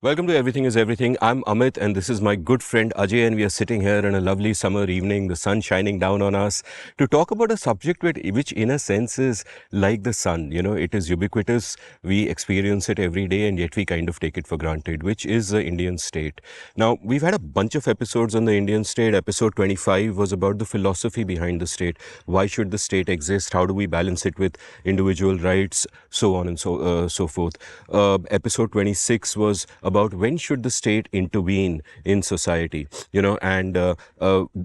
Welcome to Everything is Everything. I'm Amit and this is my good friend Ajay, and we are sitting here on a lovely summer evening, the sun shining down on us, to talk about a subject which in a sense is like the sun. You know, it is ubiquitous. We experience it every day and yet we kind of take it for granted, which is the Indian state. Now, we've had a bunch of episodes on the Indian state. Episode 25 was about the philosophy behind the state. Why should the state exist? How do we balance it with individual rights? So on and so forth. Episode 26 was about when should the state intervene in society, and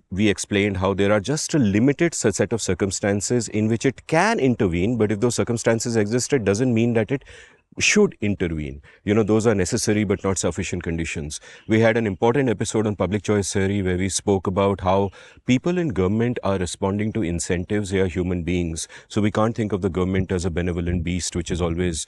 we explained how there are just a limited set of circumstances in which it can intervene, but if those circumstances exist, it doesn't mean that it should intervene. You know, those are necessary but not sufficient conditions. We had an important episode on public choice theory where we spoke about how people in government are responding to incentives. They are human beings. So we can't think of the government as a benevolent beast which is always,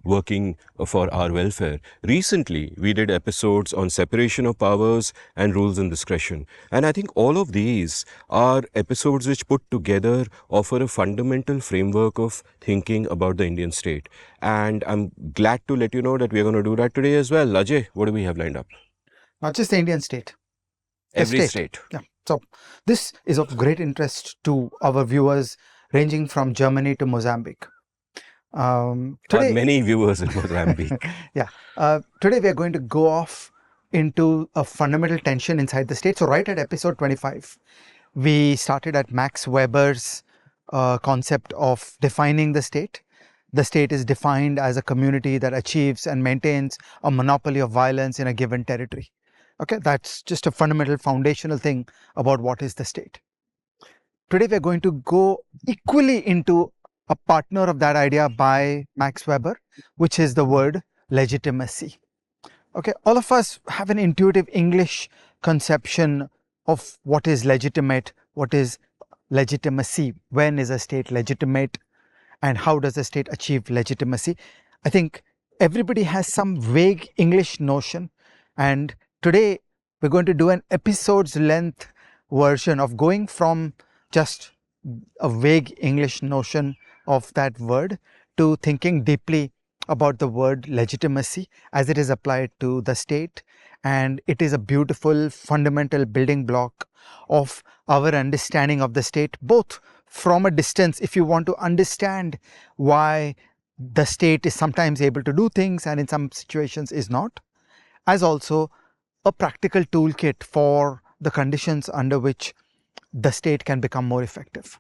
working for our welfare. Recently, we did episodes on separation of powers and rules and discretion. And I think all of these are episodes which put together offer a fundamental framework of thinking about the Indian state. And I'm glad to let you know that we're going to do that today as well. Ajay, what do we have lined up? Not just the Indian state. Every state. Yeah. So this is of great interest to our viewers ranging from Germany to Mozambique. Today, many viewers in Mozambique. Yeah. Today we are going to go off into a fundamental tension inside the state. So right at episode 25, we started at Max Weber's concept of defining the state. The state is defined as a community that achieves and maintains a monopoly of violence in a given territory. Okay, that's just a fundamental foundational thing about what is the state. Today we're going to go equally into a partner of that idea by Max Weber, which is the word legitimacy. Okay, all of us have an intuitive English conception of what is legitimate, what is legitimacy, when is a state legitimate, and how does the state achieve legitimacy. I think everybody has some vague English notion, and today we're going to do an episode's length version of going from just a vague English notion of that word to thinking deeply about the word legitimacy as it is applied to the state. And it is a beautiful fundamental building block of our understanding of the state, both from a distance, if you want to understand why the state is sometimes able to do things and in some situations is not, as also a practical toolkit for the conditions under which the state can become more effective.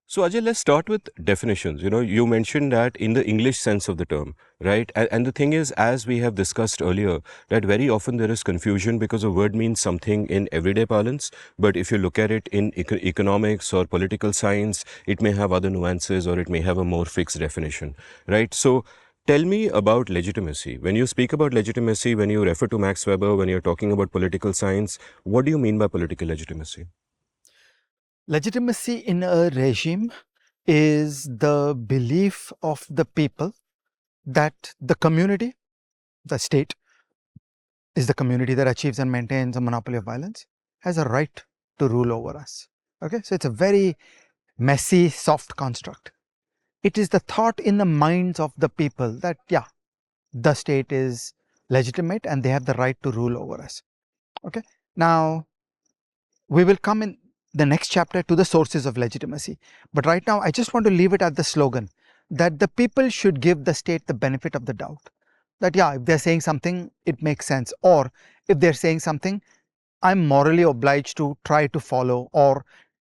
So Ajay, let's start with definitions. You know, you mentioned that in the English sense of the term, right? And the thing is, as we have discussed earlier, that very often there is confusion because a word means something in everyday parlance. But if you look at it in economics or political science, it may have other nuances or it may have a more fixed definition, right? So tell me about legitimacy. When you speak about legitimacy, when you refer to Max Weber, when you're talking about political science, what do you mean by political legitimacy? Legitimacy in a regime is the belief of the people that the community, the state, is the community that achieves and maintains a monopoly of violence, has a right to rule over us. Okay, so it's a very messy, soft construct. It is the thought in the minds of the people that, yeah, the state is legitimate and they have the right to rule over us. Okay, now we will come in the next chapter to the sources of legitimacy. But right now, I just want to leave it at the slogan that the people should give the state the benefit of the doubt. That, yeah, if they're saying something, it makes sense. Or if they're saying something, I'm morally obliged to try to follow, or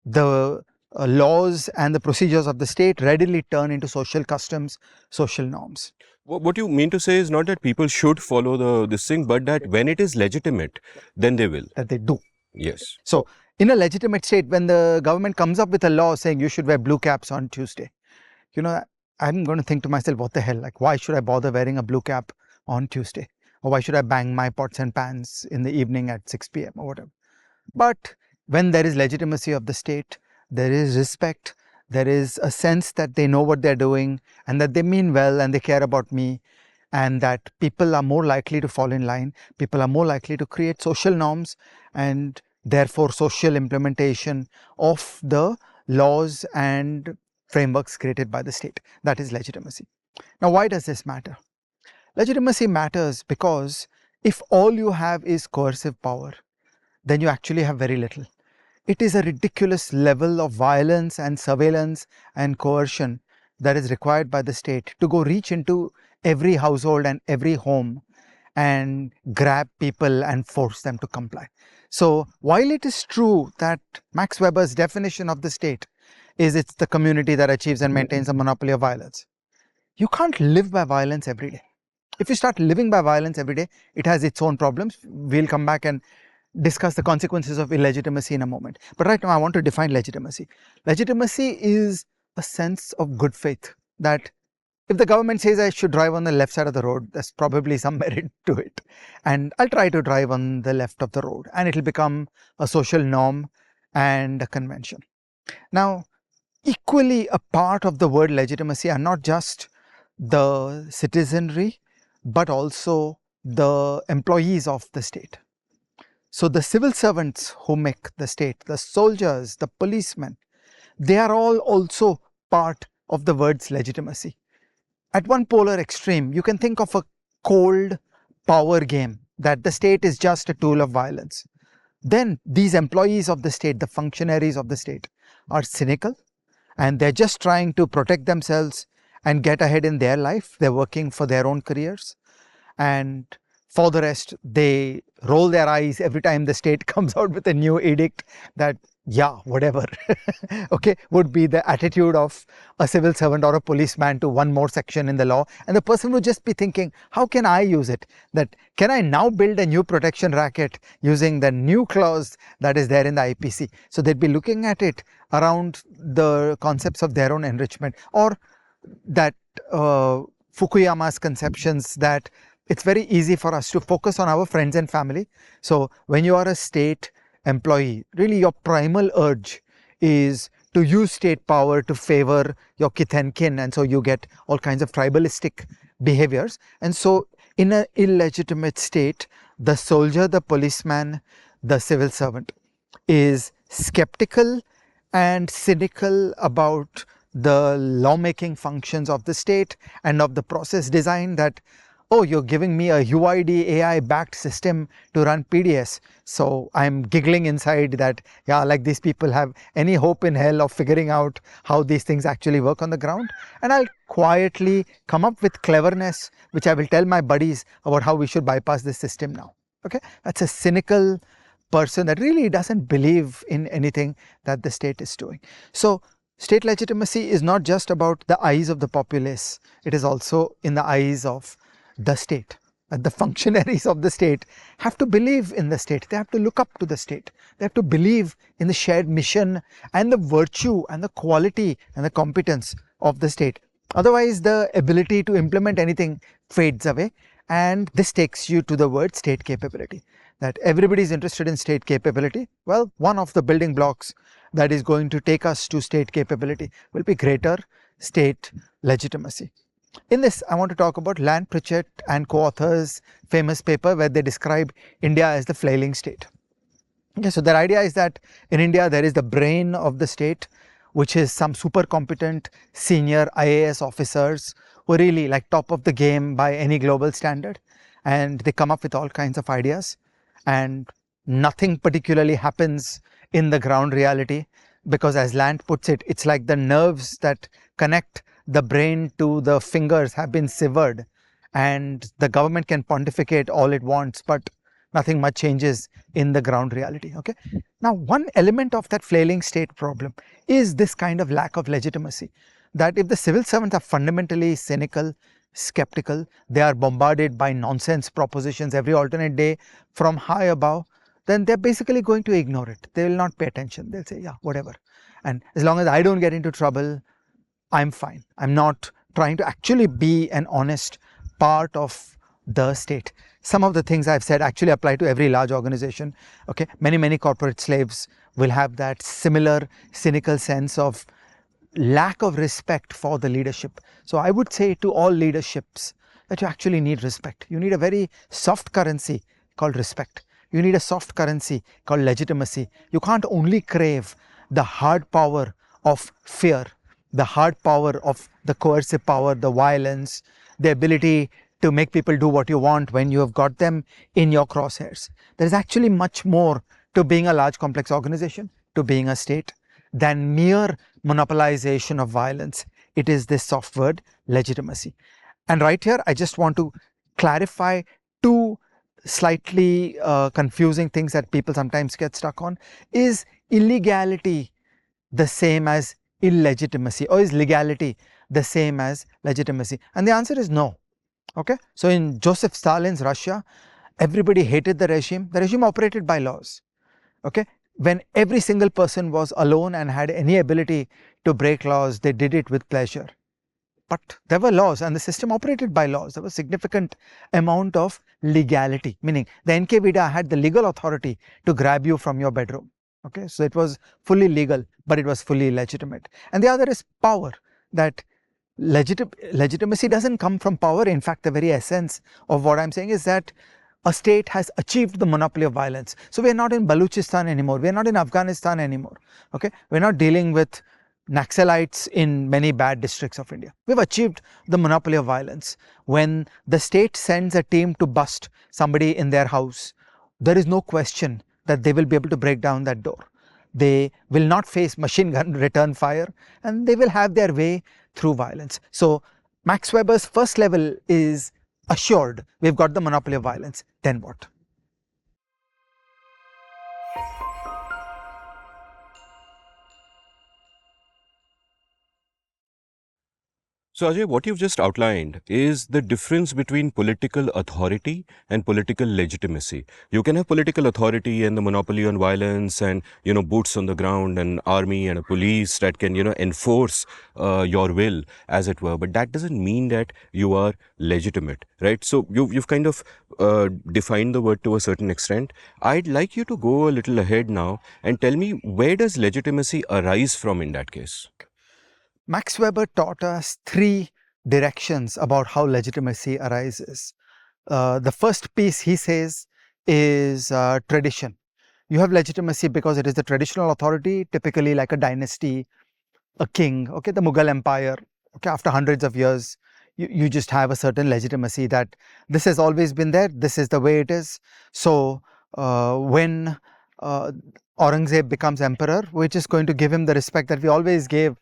the laws and the procedures of the state readily turn into social customs, social norms. What you mean to say is not that people should follow this thing, but that when it is legitimate, then they will. That they do. Yes. So in a legitimate state, when the government comes up with a law saying you should wear blue caps on Tuesday, you know, I'm going to think to myself, what the hell? Like, why should I bother wearing a blue cap on Tuesday? Or why should I bang my pots and pans in the evening at 6 p.m. or whatever? But when there is legitimacy of the state, there is respect, there is a sense that they know what they're doing and that they mean well and they care about me, and that people are more likely to fall in line, people are more likely to create social norms and therefore social implementation of the laws and frameworks created by the state. That is legitimacy. Now, why does this matter? Legitimacy matters because if all you have is coercive power, then you actually have very little. It is a ridiculous level of violence and surveillance and coercion that is required by the state to go reach into every household and every home and grab people and force them to comply. So while it is true that Max Weber's definition of the state is it's the community that achieves and maintains a monopoly of violence, you can't live by violence every day. If you start living by violence every day, it has its own problems. We'll come back and discuss the consequences of illegitimacy in a moment. But right now I want to define legitimacy. Legitimacy is a sense of good faith that if the government says I should drive on the left side of the road, there's probably some merit to it. And I'll try to drive on the left of the road and it'll become a social norm and a convention. Now, equally a part of the word legitimacy are not just the citizenry, but also the employees of the state. So the civil servants who make the state, the soldiers, the policemen, they are all also part of the word's legitimacy. At one polar extreme, you can think of a cold power game that the state is just a tool of violence. Then these employees of the state, the functionaries of the state, are cynical and they're just trying to protect themselves and get ahead in their life. They're working for their own careers. And for the rest, they roll their eyes every time the state comes out with a new edict that, yeah, whatever, okay, would be the attitude of a civil servant or a policeman to one more section in the law. And the person would just be thinking, how can I use it? That can I now build a new protection racket using the new clause that is there in the IPC? So they'd be looking at it around the concepts of their own enrichment, or that Fukuyama's conceptions that it's very easy for us to focus on our friends and family. So when you are a state employee, really your primal urge is to use state power to favor your kith and kin, and so you get all kinds of tribalistic behaviors. And so in an illegitimate state, the soldier, the policeman, the civil servant is skeptical and cynical about the lawmaking functions of the state and of the process design that, oh, you're giving me a UID AI backed system to run PDS. So I'm giggling inside that, yeah, like these people have any hope in hell of figuring out how these things actually work on the ground. And I'll quietly come up with cleverness, which I will tell my buddies about how we should bypass this system now. Okay, that's a cynical person that really doesn't believe in anything that the state is doing. So state legitimacy is not just about the eyes of the populace, it is also in the eyes of the state. The functionaries of the state have to believe in the state, they have to look up to the state, they have to believe in the shared mission and the virtue and the quality and the competence of the state. Otherwise, the ability to implement anything fades away. And this takes you to the word state capability. That everybody is interested in state capability. Well, one of the building blocks that is going to take us to state capability will be greater state legitimacy. In this, I want to talk about Land Pritchett and co-authors' famous paper where they describe India as the flailing state. Okay, so their idea is that in India there is the brain of the state, which is some super competent senior IAS officers who are really like top of the game by any global standard, and they come up with all kinds of ideas and nothing particularly happens in the ground reality, because as Land puts it, it's like the nerves that connect the brain to the fingers have been severed, and the government can pontificate all it wants, but nothing much changes in the ground reality. Okay. Now, one element of that flailing state problem is this kind of lack of legitimacy, that if the civil servants are fundamentally cynical, skeptical, they are bombarded by nonsense propositions every alternate day from high above, then they're basically going to ignore it. They will not pay attention. They'll say, yeah, whatever. And as long as I don't get into trouble, I'm fine. I'm not trying to actually be an honest part of the state. Some of the things I've said actually apply to every large organization. Okay, many corporate slaves will have that similar cynical sense of lack of respect for the leadership. So I would say to all leaderships that you actually need respect. You need a very soft currency called respect. You need a soft currency called legitimacy. You can't only crave the hard power of fear, the hard power of the coercive power, the violence, the ability to make people do what you want when you have got them in your crosshairs. There is actually much more to being a large complex organization, to being a state, than mere monopolization of violence. It is this soft word, legitimacy. And right here, I just want to clarify two slightly confusing things that people sometimes get stuck on. Is illegality the same as illegitimacy, or is legality the same as legitimacy? And the answer is no. Okay, so in Joseph Stalin's Russia, everybody hated the regime. The regime operated by laws. Okay, when every single person was alone and had any ability to break laws, they did it with pleasure. But there were laws and the system operated by laws. There was significant amount of legality, meaning the NKVD had the legal authority to grab you from your bedroom. Okay, so it was fully legal, but it was fully legitimate. And the other is power, that legitimacy doesn't come from power. In fact, the very essence of what I'm saying is that a state has achieved the monopoly of violence. So we are not in Baluchistan anymore. We are not in Afghanistan anymore. Okay, we're not dealing with Naxalites in many bad districts of India. We've achieved the monopoly of violence. When the state sends a team to bust somebody in their house, there is no question that they will be able to break down that door. They will not face machine gun return fire, and they will have their way through violence. So Max Weber's first level is assured. We've got the monopoly of violence. Then what? So, Ajay, what you've just outlined is the difference between political authority and political legitimacy. You can have political authority and the monopoly on violence and, boots on the ground and army and a police that can, enforce your will, as it were. But that doesn't mean that you are legitimate, right? So, you've kind of defined the word to a certain extent. I'd like you to go a little ahead now and tell me, where does legitimacy arise from in that case? Max Weber taught us three directions about how legitimacy arises. The first piece, he says, is tradition. You have legitimacy because it is the traditional authority, typically like a dynasty, a king, okay, the Mughal Empire. Okay, after hundreds of years, you just have a certain legitimacy that this has always been there, this is the way it is. So when Aurangzeb becomes emperor, we're just going to give him the respect that we always gave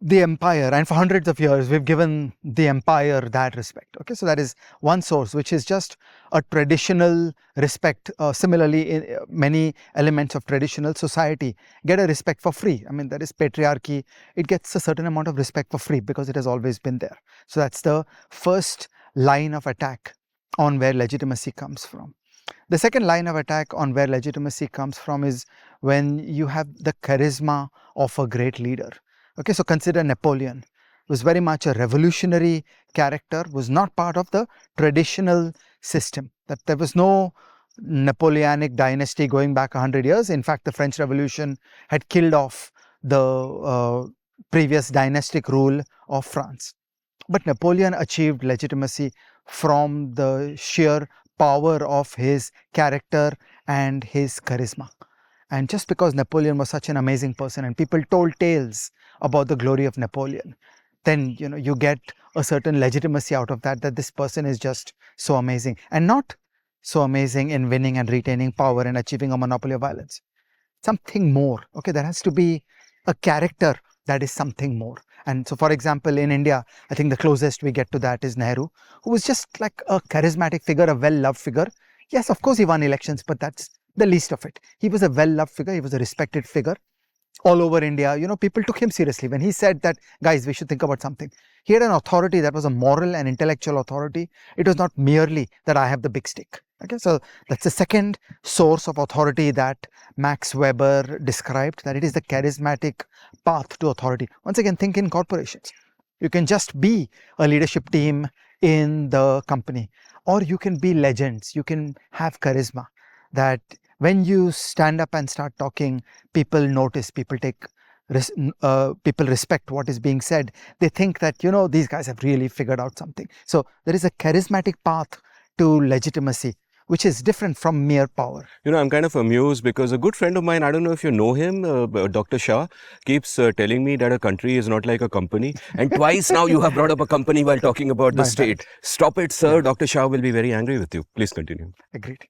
the empire, and for hundreds of years we've given the empire that respect. Okay, so that is one source, which is just a traditional respect. Similarly, in many elements of traditional society get a respect for free. I mean, there is patriarchy, it gets a certain amount of respect for free because it has always been there. So that's the first line of attack on where legitimacy comes from. The second line of attack on where legitimacy comes from is when you have the charisma of a great leader. Okay, so consider Napoleon. Was very much a revolutionary character, was not part of the traditional system. That there was no Napoleonic dynasty going back 100 years. In fact, the French Revolution had killed off the previous dynastic rule of France. But Napoleon achieved legitimacy from the sheer power of his character and his charisma. And just because Napoleon was such an amazing person and people told tales about the glory of Napoleon, then you get a certain legitimacy out of that, that this person is just so amazing, and not so amazing in winning and retaining power and achieving a monopoly of violence. Something more. Okay, there has to be a character that is something more. And so, for example, in India, I think the closest we get to that is Nehru, who was just like a charismatic figure, a well-loved figure. Yes, of course he won elections, but that's the least of it. He was a well-loved figure, he was a respected figure. All over India, people took him seriously when he said that, guys, we should think about something. He had an authority that was a moral and intellectual authority. It was not merely that I have the big stick. Okay, so that's the second source of authority that Max Weber described, that it is the charismatic path to authority. Once again, think in corporations. You can just be a leadership team in the company, or you can be legends. You can have charisma that when you stand up and start talking, people notice, people respect what is being said. They think that, these guys have really figured out something. So there is a charismatic path to legitimacy, which is different from mere power. You know, I'm kind of amused because a good friend of mine, I don't know if you know him, Dr. Shah, keeps telling me that a country is not like a company. And twice now you have brought up a company while talking about the My state. bad. Stop it, sir. Yeah. Dr. Shah will be very angry with you. Please continue. Agreed.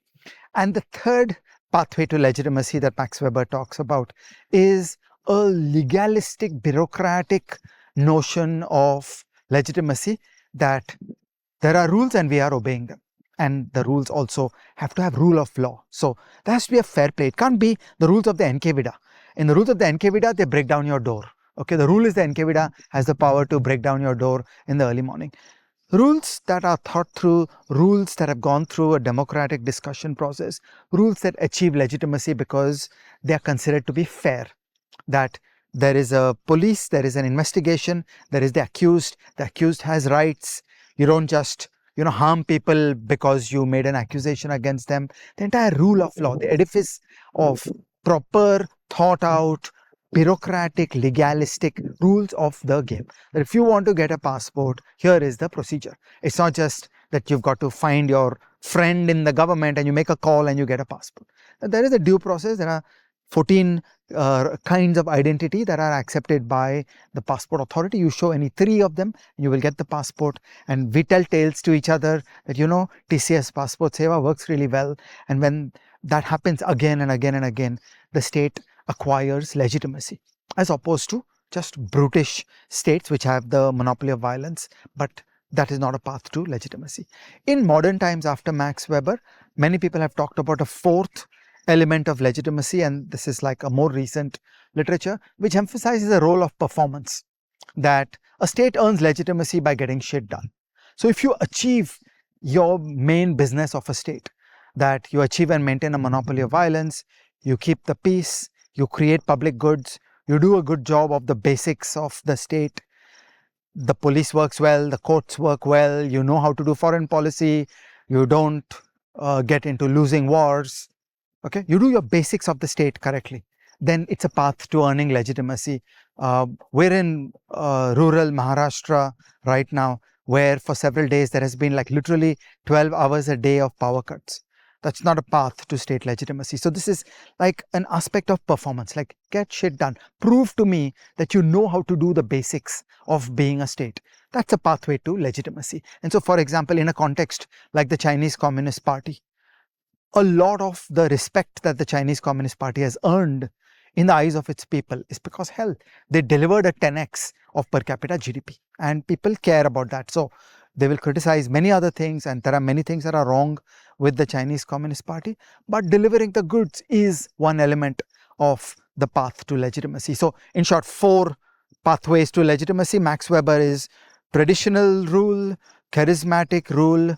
And the third pathway to legitimacy that Max Weber talks about is a legalistic, bureaucratic notion of legitimacy, that there are rules and we are obeying them. And the rules also have to have rule of law. So there has to be a fair play. It can't be the rules of the NKVIDA. In the rules of the NKVIDA, they break down your door. Okay, the rule is the NKVIDA has the power to break down your door in the early morning. Rules that are thought through, rules that have gone through a democratic discussion process, rules that achieve legitimacy because they are considered to be fair. That there is a police, there is an investigation, there is the accused has rights. You don't just harm people because you made an accusation against them. The entire rule of law, the edifice of proper, thought out, bureaucratic, legalistic rules of the game. That if you want to get a passport, here is the procedure. It's not just that you've got to find your friend in the government and you make a call and you get a passport. There is a due process. There are 14 kinds of identity that are accepted by the passport authority. You show any 3 of them, you will get the passport. And we tell tales to each other that TCS Passport Seva works really well. And when that happens again and again and again, the state acquires legitimacy, as opposed to just brutish states which have the monopoly of violence. But that is not a path to legitimacy. In modern times, after Max Weber, many people have talked about a fourth element of legitimacy, and this is like a more recent literature which emphasizes the role of performance, that a state earns legitimacy by getting shit done. So if you achieve your main business of a state, that you achieve and maintain a monopoly of violence, you keep the peace, you create public goods, you do a good job of the basics of the state, the police works well, the courts work well, you know how to do foreign policy, you don't get into losing wars, okay, you do your basics of the state correctly, then it's a path to earning legitimacy. We're in rural Maharashtra right now, where for several days there has been like literally 12 hours a day of power cuts. That's not a path to state legitimacy. So this is like an aspect of performance, like get shit done. Prove to me that you know how to do the basics of being a state. That's a pathway to legitimacy. And so, for example, in a context like the Chinese Communist Party, a lot of the respect that the Chinese Communist Party has earned in the eyes of its people is because, hell, they delivered a 10x of per capita GDP, and people care about that. So they will criticize many other things, and there are many things that are wrong with the Chinese Communist Party, but delivering the goods is one element of the path to legitimacy. So in short, 4 pathways to legitimacy. Max Weber is traditional rule, charismatic rule,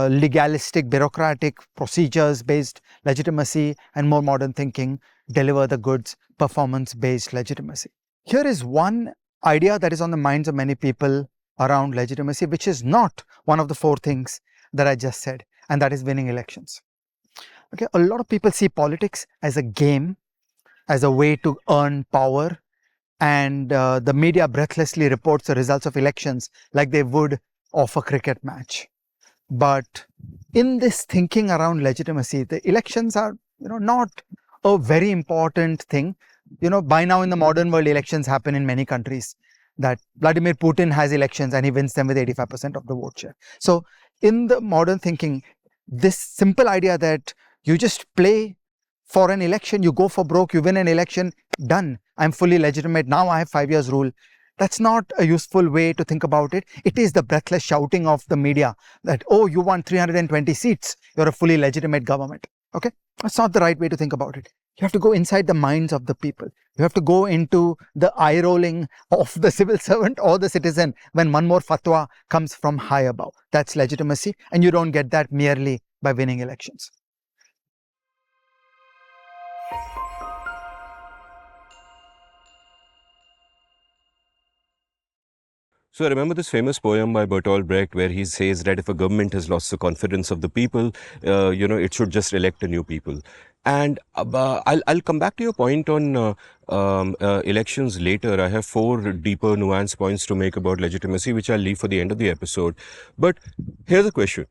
legalistic, bureaucratic, procedures-based legitimacy, and more modern thinking, deliver the goods, performance-based legitimacy. Here is one idea that is on the minds of many people around legitimacy, which is not one of the 4 things that I just said, and that is winning elections. Okay, a lot of people see politics as a game, as a way to earn power, and the media breathlessly reports the results of elections like they would of a cricket match. But in this thinking around legitimacy, the elections are, not a very important thing. By now in the modern world, elections happen in many countries. That Vladimir Putin has elections and he wins them with 85% of the vote share. So in the modern thinking, this simple idea that you just play for an election, you go for broke, you win an election, done. I'm fully legitimate. Now I have 5 years rule. That's not a useful way to think about it. It is the breathless shouting of the media that, oh, you won 320 seats, you're a fully legitimate government. Okay, that's not the right way to think about it. You have to go inside the minds of the people. You have to go into the eye rolling of the civil servant or the citizen when one more fatwa comes from high above. That's legitimacy, and you don't get that merely by winning elections. So I remember this famous poem by Bertolt Brecht where he says that if a government has lost the confidence of the people, it should just elect a new people. And I'll come back to your point on elections later. I have 4 deeper nuance points to make about legitimacy, which I'll leave for the end of the episode. But here's the question,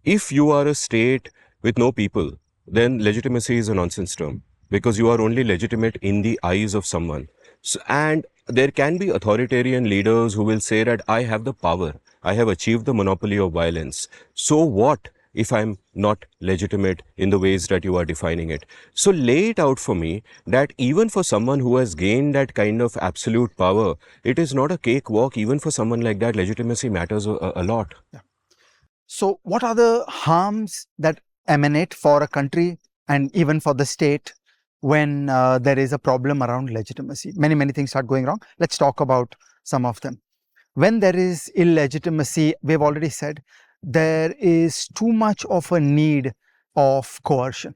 If you are a state with no people, then legitimacy is a nonsense term because you are only legitimate in the eyes of someone. So, and there can be authoritarian leaders who will say that I have the power, I have achieved the monopoly of violence. So what if I'm not legitimate in the ways that you are defining it? So lay it out for me that even for someone who has gained that kind of absolute power, it is not a cakewalk. Even for someone like that, legitimacy matters a lot. So, what are the harms that emanate for a country and even for the state when there is a problem around legitimacy? Many things start going wrong. Let's talk about some of them. When there is illegitimacy, we've already said there is too much of a need of coercion.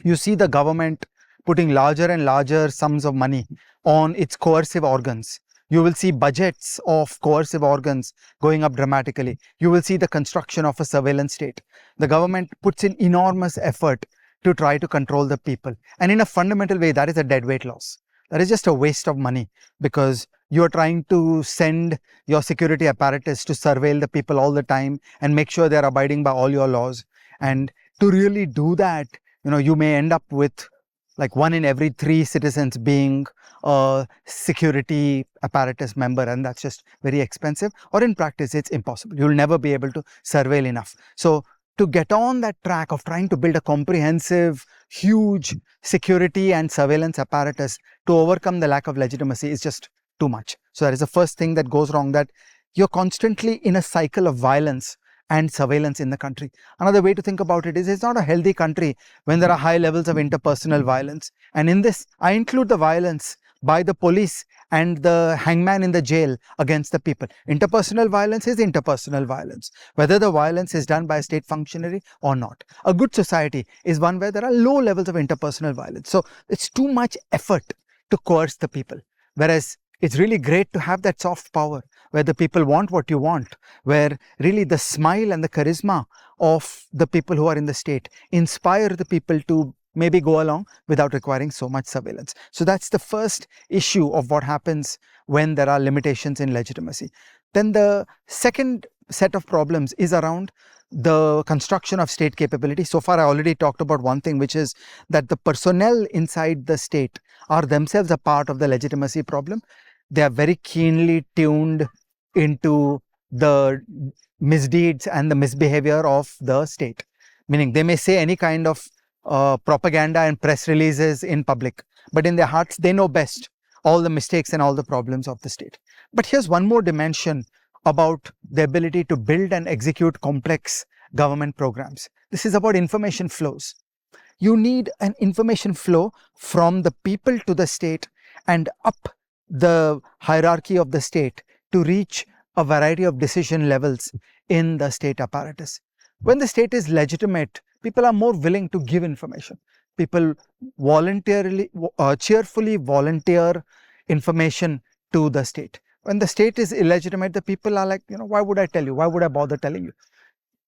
You see the government putting larger and larger sums of money on its coercive organs. You will see budgets of coercive organs going up dramatically. You will see the construction of a surveillance state. The government puts in enormous effort to try to control the people. And in a fundamental way, that is a deadweight loss. That is just a waste of money because you are trying to send your security apparatus to surveil the people all the time and make sure they are abiding by all your laws. And to really do that, you may end up with like 1 in every 3 citizens being a security apparatus member, and that's just very expensive, or in practice it's impossible. You'll never be able to surveil enough. So to get on that track of trying to build a comprehensive, huge security and surveillance apparatus to overcome the lack of legitimacy is just too much. So that is the first thing that goes wrong, that you're constantly in a cycle of violence and surveillance in the country. Another way to think about it is it's not a healthy country when there are high levels of interpersonal violence. And in this, I include the violence by the police and the hangman in the jail against the people. Interpersonal violence is interpersonal violence, whether the violence is done by a state functionary or not. A good society is one where there are low levels of interpersonal violence. So it's too much effort to coerce the people. Whereas it's really great to have that soft power where the people want what you want, where really the smile and the charisma of the people who are in the state inspire the people to maybe go along without requiring so much surveillance. So that's the first issue of what happens when there are limitations in legitimacy. Then the second set of problems is around the construction of state capability. So far, I already talked about one thing, which is that the personnel inside the state are themselves a part of the legitimacy problem. They are very keenly tuned into the misdeeds and the misbehavior of the state. Meaning they may say any kind of propaganda and press releases in public, but in their hearts, they know best all the mistakes and all the problems of the state. But here's one more dimension about the ability to build and execute complex government programs. This is about information flows. You need an information flow from the people to the state and up the hierarchy of the state to reach a variety of decision levels in the state apparatus. When the state is legitimate, people are more willing to give information. People voluntarily, cheerfully volunteer information to the state. When the state is illegitimate, the people are like, why would I tell you? Why would I bother telling you?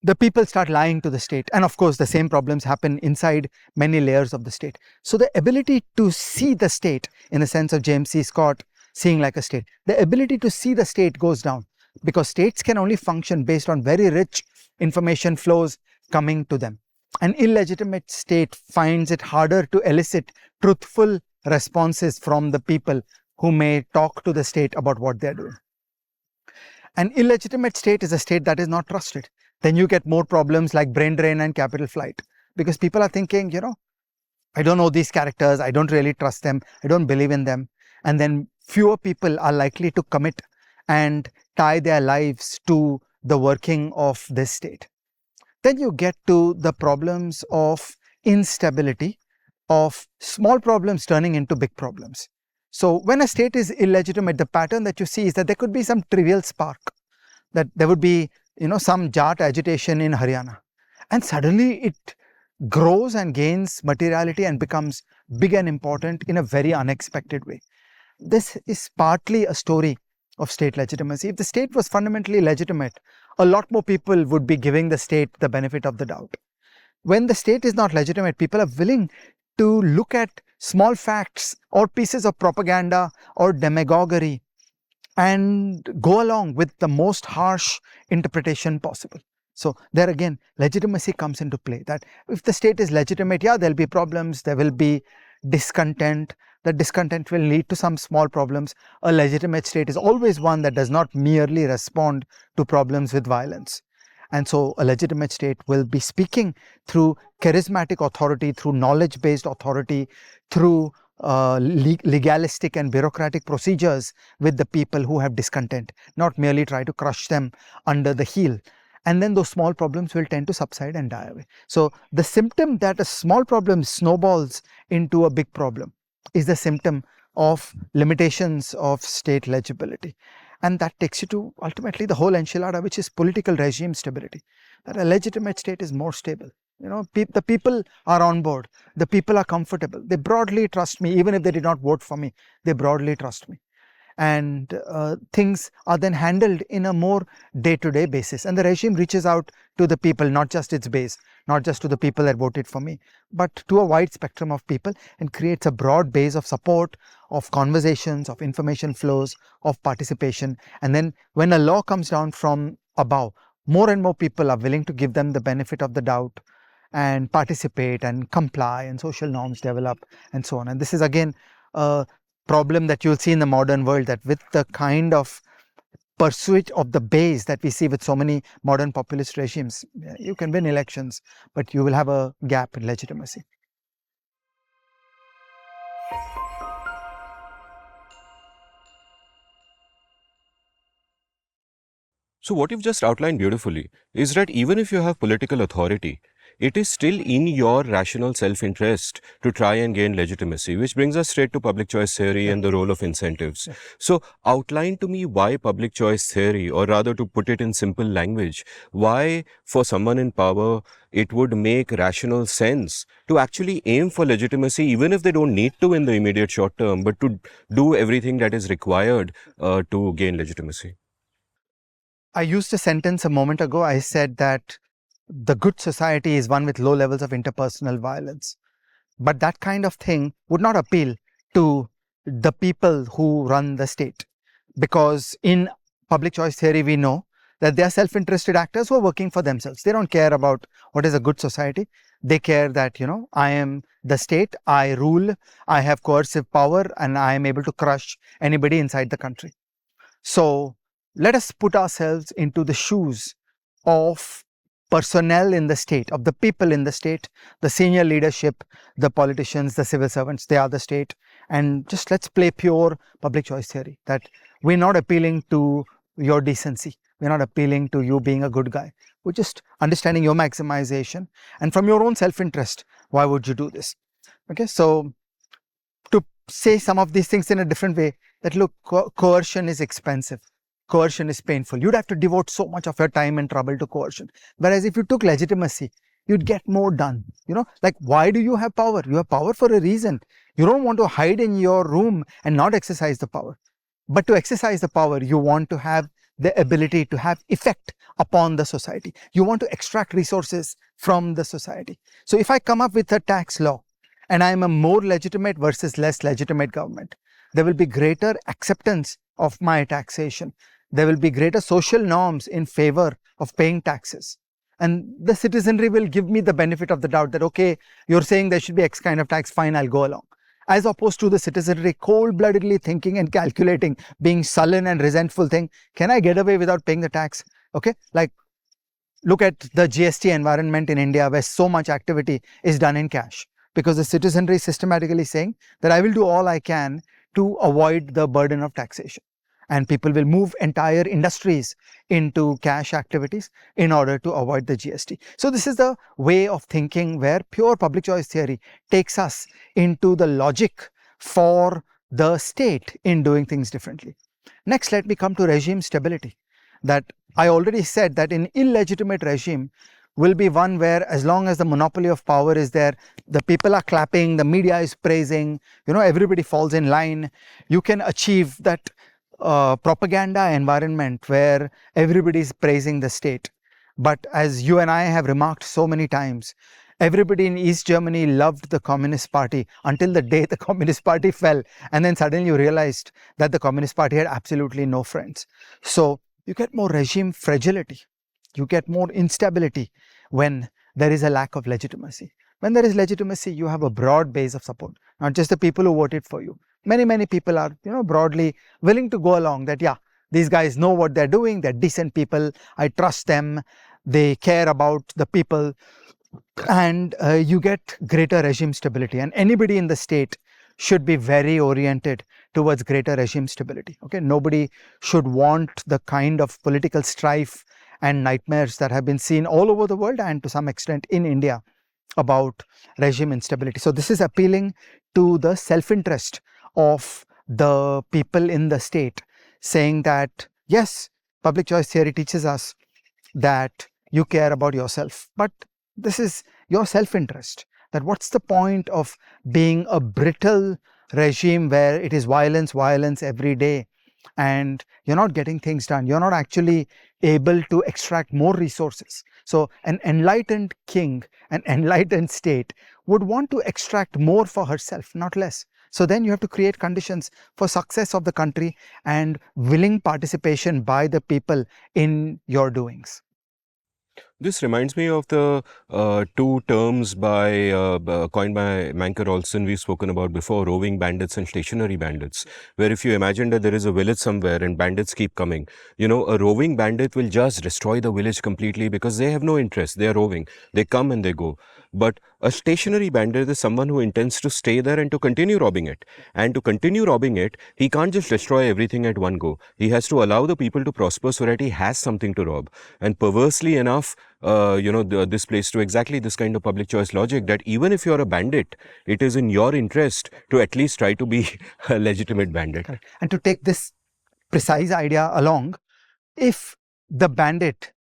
The people start lying to the state. And of course, the same problems happen inside many layers of the state. So the ability to see the state in the sense of James C. Scott seeing like a state, the ability to see the state goes down because states can only function based on very rich information flows coming to them. An illegitimate state finds it harder to elicit truthful responses from the people who may talk to the state about what they're doing. An illegitimate state is a state that is not trusted. Then you get more problems like brain drain and capital flight because people are thinking, I don't know these characters, I don't really trust them, I don't believe in them. And then fewer people are likely to commit and tie their lives to the working of this state. Then you get to the problems of instability, of small problems turning into big problems. So when a state is illegitimate, the pattern that you see is that there could be some trivial spark, that there would be, some Jat agitation in Haryana. And suddenly it grows and gains materiality and becomes big and important in a very unexpected way. This is partly a story of state legitimacy. If the state was fundamentally legitimate, a lot more people would be giving the state the benefit of the doubt. When the state is not legitimate, people are willing to look at small facts or pieces of propaganda or demagoguery and go along with the most harsh interpretation possible. So there again, legitimacy comes into play, that if the state is legitimate, yeah, there'll be problems, there will be discontent. The discontent will lead to some small problems. A legitimate state is always one that does not merely respond to problems with violence. And so a legitimate state will be speaking through charismatic authority, through knowledge-based authority, through legalistic and bureaucratic procedures with the people who have discontent, not merely try to crush them under the heel. And then those small problems will tend to subside and die away. So the symptom that a small problem snowballs into a big problem is the symptom of limitations of state legibility. And that takes you to ultimately the whole enchilada, which is political regime stability. That a legitimate state is more stable. You know, the people are on board. The people are comfortable. They broadly trust me, even if they did not vote for me. They broadly trust me. And things are then handled in a more day-to-day basis. And the regime reaches out to the people, not just its base, not just to the people that voted for me, but to a wide spectrum of people, and creates a broad base of support, of conversations, of information flows, of participation. And then when a law comes down from above, more and more people are willing to give them the benefit of the doubt and participate and comply, and social norms develop and so on. And this is again a problem that you'll see in the modern world, that with the kind of pursuit of the base that we see with so many modern populist regimes, you can win elections, but you will have a gap in legitimacy. So, what you've just outlined beautifully is that even if you have political authority, it is still in your rational self-interest to try and gain legitimacy, which brings us straight to public choice theory and the role of incentives. So, outline to me why public choice theory, or rather to put it in simple language, why for someone in power it would make rational sense to actually aim for legitimacy, even if they don't need to in the immediate short term, but to do everything that is required to gain legitimacy. I used a sentence a moment ago. I said that the good society is one with low levels of interpersonal violence. But that kind of thing would not appeal to the people who run the state, because in public choice theory, we know that they are self-interested actors who are working for themselves. They don't care about what is a good society. They care that, you know, I am the state, I rule, I have coercive power, and I am able to crush anybody inside the country. So let us put ourselves into the shoes of personnel in the state, of the people in the state, the senior leadership, the politicians, the civil servants, they are the state. And just let's play pure public choice theory, that we're not appealing to your decency. We're not appealing to you being a good guy. We're just understanding your maximization. And from your own self-interest, why would you do this? Okay, so to say some of these things in a different way, that look, coercion is expensive. Coercion is painful. You'd have to devote so much of your time and trouble to coercion. Whereas if you took legitimacy, you'd get more done. You know, like, why do you have power? You have power for a reason. You don't want to hide in your room and not exercise the power. But to exercise the power, you want to have the ability to have effect upon the society. You want to extract resources from the society. So if I come up with a tax law and I am a more legitimate versus less legitimate government, there will be greater acceptance of my taxation. There will be greater social norms in favor of paying taxes. And the citizenry will give me the benefit of the doubt that, okay, you're saying there should be X kind of tax, fine, I'll go along. As opposed to the citizenry cold-bloodedly thinking and calculating, being sullen and resentful, thing, can I get away without paying the tax? Okay, like, look at the GST environment in India, where so much activity is done in cash, because the citizenry is systematically saying that I will do all I can to avoid the burden of taxation. And people will move entire industries into cash activities in order to avoid the GST. So this is the way of thinking where pure public choice theory takes us into the logic for the state in doing things differently. Next, let me come to regime stability. That I already said that an illegitimate regime will be one where, as long as the monopoly of power is there, the people are clapping, the media is praising, you know, everybody falls in line. You can achieve that propaganda environment where everybody is praising the state. But as you and I have remarked so many times, everybody in East Germany loved the Communist Party until the day the Communist Party fell. And then suddenly you realized that the Communist Party had absolutely no friends. So you get more regime fragility. You get more instability when there is a lack of legitimacy. When there is legitimacy, you have a broad base of support, not just the people who voted for you. Many people are, broadly willing to go along that, yeah, these guys know what they're doing, they're decent people, I trust them, they care about the people, and you get greater regime stability. And anybody in the state should be very oriented towards greater regime stability. Okay, nobody should want the kind of political strife and nightmares that have been seen all over the world and to some extent in India about regime instability. So this is appealing to the self-interest of the people in the state, saying that yes, public choice theory teaches us that you care about yourself, but this is your self-interest. That what's the point of being a brittle regime where it is violence every day, and you're not getting things done, you're not actually able to extract more resources. So an enlightened king, an enlightened state would want to extract more for herself, not less. So then you have to create conditions for success of the country and willing participation by the people in your doings. This reminds me of the two terms coined by Manker Olson we've spoken about before, roving bandits and stationary bandits, where if you imagine that there is a village somewhere and bandits keep coming, a roving bandit will just destroy the village completely because they have no interest. They are roving. They come and they go. But a stationary bandit is someone who intends to stay there and to continue robbing it. And to continue robbing it, he can't just destroy everything at one go. He has to allow the people to prosper so that he has something to rob. And perversely enough, this plays to exactly this kind of public choice logic that even if you're a bandit, it is in your interest to at least try to be a legitimate bandit. Correct. And to take this precise idea along, if the bandit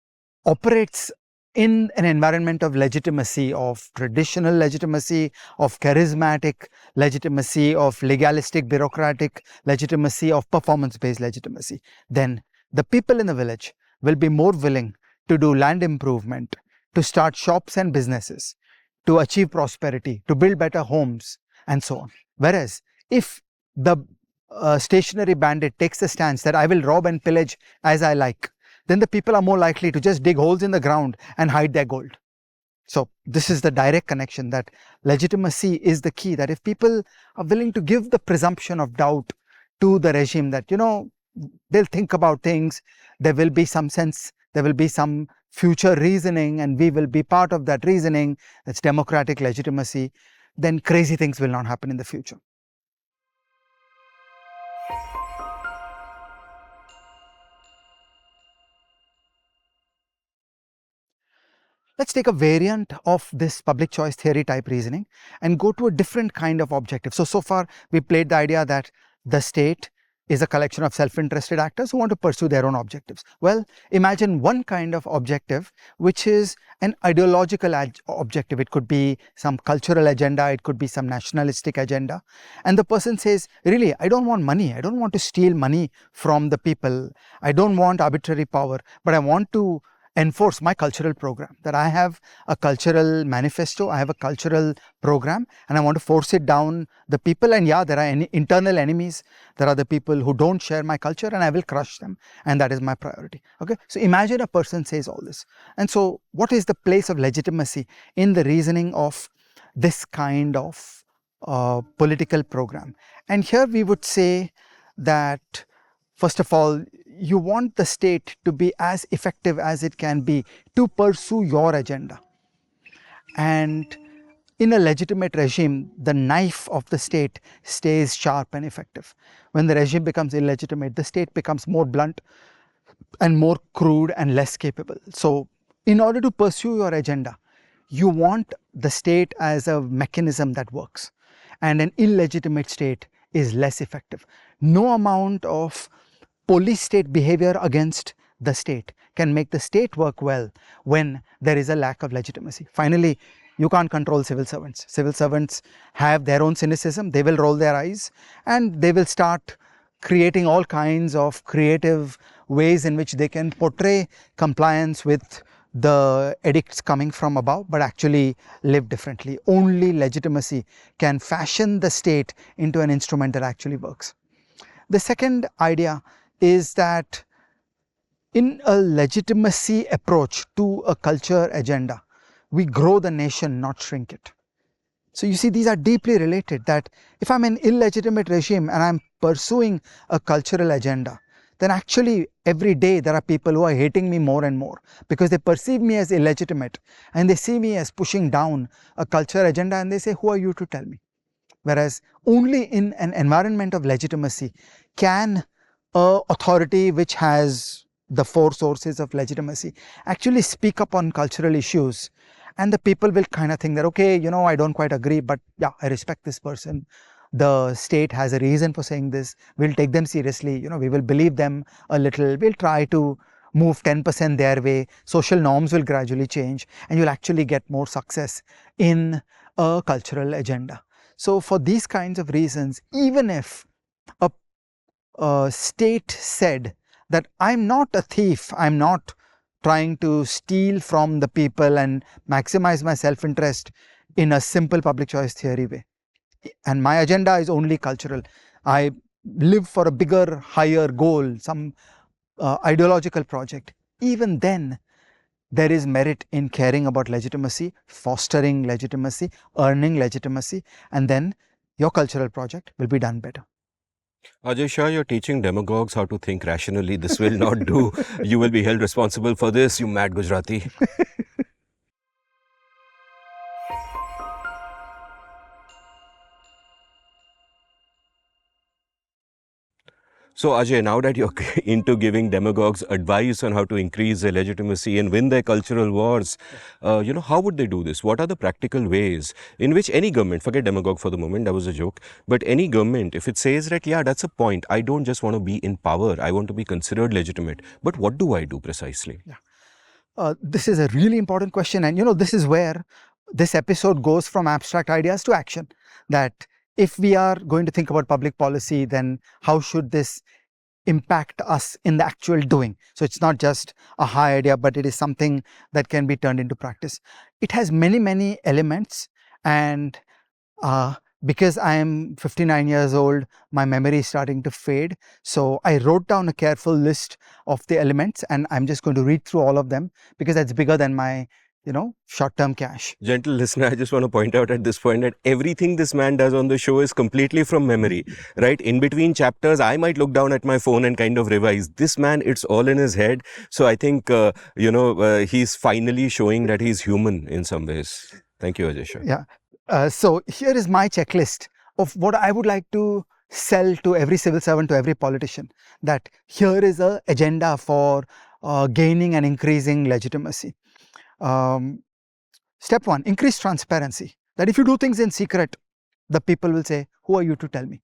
operates in an environment of legitimacy, of traditional legitimacy, of charismatic legitimacy, of legalistic bureaucratic legitimacy, of performance-based legitimacy, then the people in the village will be more willing to do land improvement, to start shops and businesses, to achieve prosperity, to build better homes, and so on. Whereas if the stationary bandit takes the stance that I will rob and pillage as I like, then the people are more likely to just dig holes in the ground and hide their gold. So this is the direct connection, that legitimacy is the key, that if people are willing to give the presumption of doubt to the regime, that, they'll think about things, there will be some sense, there will be some future reasoning, and we will be part of that reasoning, that's democratic legitimacy, then crazy things will not happen in the future. Let's take a variant of this public choice theory type reasoning and go to a different kind of objective. So far we played the idea that the state is a collection of self-interested actors who want to pursue their own objectives. Well, imagine one kind of objective which is an ideological objective. It could be some cultural agenda, it could be some nationalistic agenda. And the person says, really, I don't want money, I don't want to steal money from the people, I don't want arbitrary power, but I want to enforce my cultural program, that I have a cultural manifesto, I have a cultural program, and I want to force it down the people. And yeah, there are any internal enemies, there are the people who don't share my culture, and I will crush them, and that is my priority. Okay, so imagine a person says all this. And so what is the place of legitimacy in the reasoning of this kind of political program? And here we would say that, first of all, you want the state to be as effective as it can be to pursue your agenda. And in a legitimate regime, the knife of the state stays sharp and effective. When the regime becomes illegitimate, the state becomes more blunt and more crude and less capable. So in order to pursue your agenda, you want the state as a mechanism that works. And an illegitimate state is less effective. No amount of police state behavior against the state can make the state work well when there is a lack of legitimacy. Finally, you can't control civil servants. Civil servants have their own cynicism, they will roll their eyes, and they will start creating all kinds of creative ways in which they can portray compliance with the edicts coming from above, but actually live differently. Only legitimacy can fashion the state into an instrument that actually works. The second idea is that in a legitimacy approach to a culture agenda, we grow the nation, not shrink it. So you see, these are deeply related, that if I'm an illegitimate regime and I'm pursuing a cultural agenda, then actually every day there are people who are hating me more and more because they perceive me as illegitimate and they see me as pushing down a culture agenda, and they say, who are you to tell me? Whereas only in an environment of legitimacy can a authority which has the four sources of legitimacy actually speak up on cultural issues, and the people will kind of think that, okay, you know, I don't quite agree, but yeah, I respect this person. The state has a reason for saying this. We'll take them seriously. You know, we will believe them a little. We'll try to move 10% their way. Social norms will gradually change, and you'll actually get more success in a cultural agenda. So for these kinds of reasons, even if a state said that I'm not a thief, I'm not trying to steal from the people and maximize my self-interest in a simple public choice theory way, and my agenda is only cultural, I live for a bigger, higher goal, some ideological project, even then there is merit in caring about legitimacy, fostering legitimacy, earning legitimacy, and then your cultural project will be done better. Ajay Shah, you're teaching demagogues how to think rationally. This will not do. You will be held responsible for this, you mad Gujarati. So Ajay, now that you're into giving demagogues advice on how to increase their legitimacy and win their cultural wars, how would they do this? What are the practical ways in which any government, forget demagogue for the moment, that was a joke, but any government, if it says that, yeah, that's a point, I don't just want to be in power, I want to be considered legitimate, but what do I do precisely? Yeah. This is a really important question, and this is where this episode goes from abstract ideas to action. That if we are going to think about public policy, then how should this impact us in the actual doing? So it's not just a high idea, but it is something that can be turned into practice. It has many elements, and because I am 59 years old, my memory is starting to fade. So I wrote down a careful list of the elements, and I'm just going to read through all of them because that's bigger than my short-term cash. Gentle listener, I just want to point out at this point that everything this man does on the show is completely from memory, right? In between chapters, I might look down at my phone and kind of revise. This man, it's all in his head. So I think, he's finally showing that he's human in some ways. Thank you, Ajay Shah. Yeah. So here is my checklist of what I would like to sell to every civil servant, to every politician, that here is an agenda for gaining and increasing legitimacy. Step one, increase transparency. That if you do things in secret, the people will say, who are you to tell me?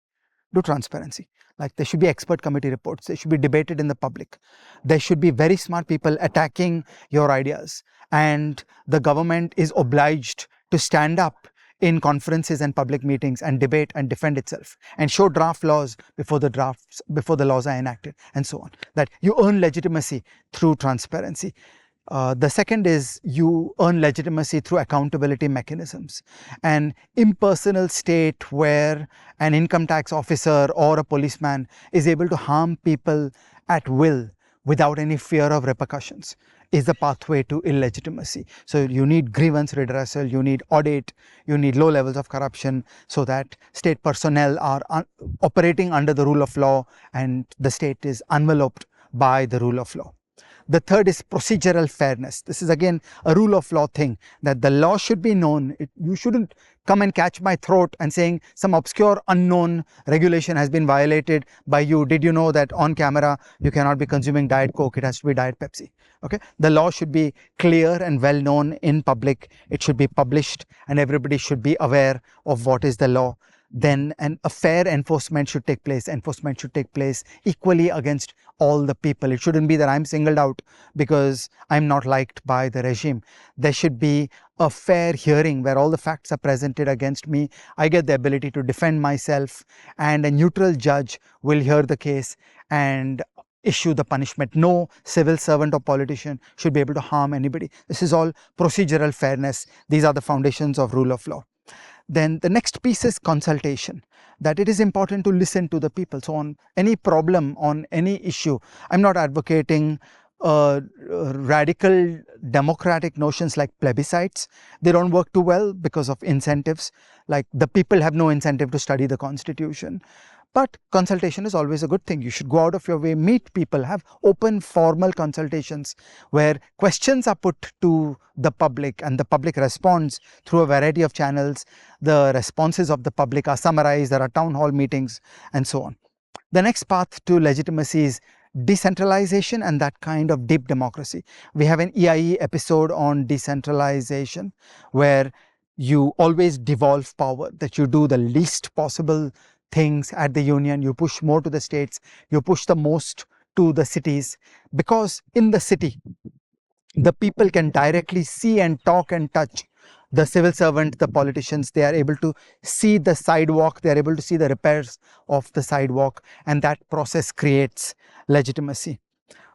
Do transparency. Like there should be expert committee reports. They should be debated in the public. There should be very smart people attacking your ideas. And the government is obliged to stand up in conferences and public meetings and debate and defend itself and show draft laws before the laws are enacted, and so on. That you earn legitimacy through transparency. The second is you earn legitimacy through accountability mechanisms. An impersonal state where an income tax officer or a policeman is able to harm people at will without any fear of repercussions is the pathway to illegitimacy. So you need grievance redressal, you need audit, you need low levels of corruption so that state personnel are operating under the rule of law and the state is enveloped by the rule of law. The third is procedural fairness. This is again a rule of law thing, that the law should be known. You shouldn't come and catch my throat and saying some obscure unknown regulation has been violated by you. Did you know that on camera you cannot be consuming Diet Coke? It has to be Diet Pepsi. Okay, the law should be clear and well known in public. It should be published and everybody should be aware of what is the law. Then a fair enforcement should take place. Enforcement should take place equally against all the people. It shouldn't be that I'm singled out because I'm not liked by the regime. There should be a fair hearing where all the facts are presented against me. I get the ability to defend myself, and a neutral judge will hear the case and issue the punishment. No civil servant or politician should be able to harm anybody. This is all procedural fairness. These are the foundations of rule of law. Then the next piece is consultation, that it is important to listen to the people. So on any problem, on any issue, I'm not advocating radical democratic notions like plebiscites, they don't work too well because of incentives. Like the people have no incentive to study the constitution. But consultation is always a good thing. You should go out of your way, meet people, have open formal consultations where questions are put to the public and the public responds through a variety of channels. The responses of the public are summarized, there are town hall meetings and so on. The next path to legitimacy is decentralization and that kind of deep democracy. We have an EIE episode on decentralization where you always devolve power, that you do the least possible things at the union, you push more to the states, you push the most to the cities, because in the city, the people can directly see and talk and touch the civil servant, the politicians. They are able to see the sidewalk, they are able to see the repairs of the sidewalk, and that process creates legitimacy.